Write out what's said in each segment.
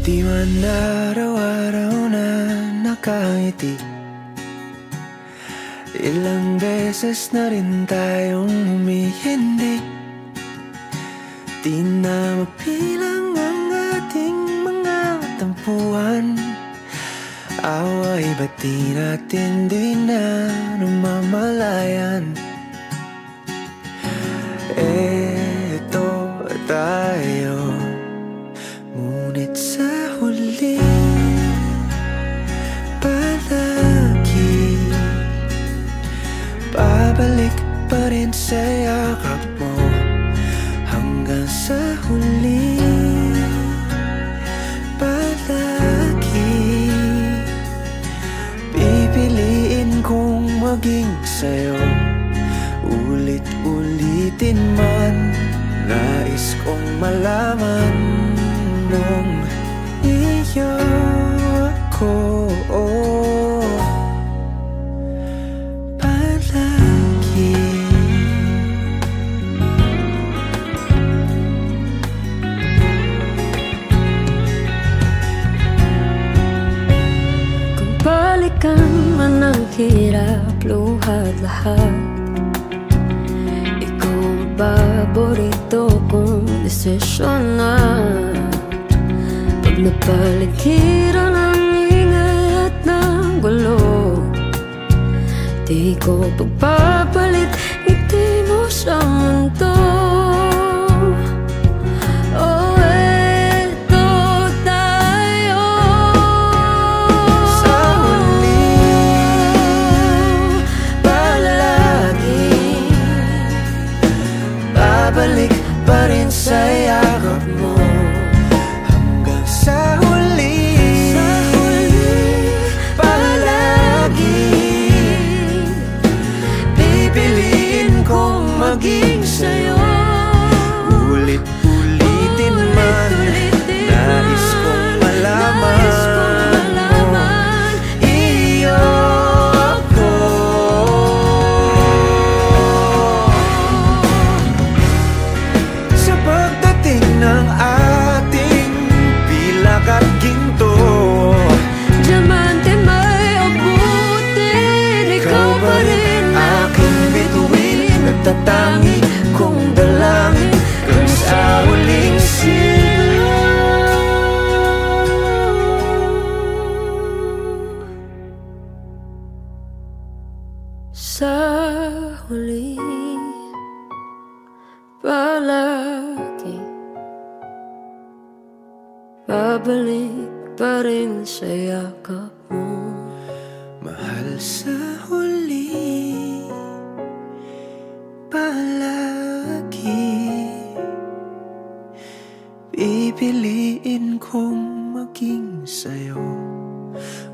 Di man araw-araw na nakangiti, ilang beses na rin tayong humihindi. Di na mapilang ang ating mga tampuhan, away ba't di natin di na namamalayan? Eto tayo, ngunit sa huli palagi babalik pa rin sa yakap mo. Hanggang sa huli palagi pipiliin kong maging sa'yo. Ulit-ulitin man, nais kong malaman nung iyo ako palagi. Kung balikan man ang hirap, luhat lahat, ikaw ang paborito kong desisyon na. Pag napaligiran ang ingay at ng gulo, di ko pagpapalit ngiti mo sa mundo. Oh, eto tayo sa huli palagi babalik pa rin sa yakap mo. Sa huli palagi pipiliin kong maging sa'yo. Ulit-ulitin man, nais kong malaman iyo ako. Sa pagdating ng at ginto, diamante may abutin, ikaw pa rin aking bituin, nagtatangi kong dalangin kung sa huling sa huli palagi babalik pa rin sa yakap mo. mahal. Sa huli palagi pipiliin kong maging sa'yo.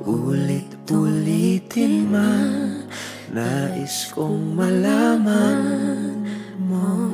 Ulit-ulitin man, nais kong malaman mo.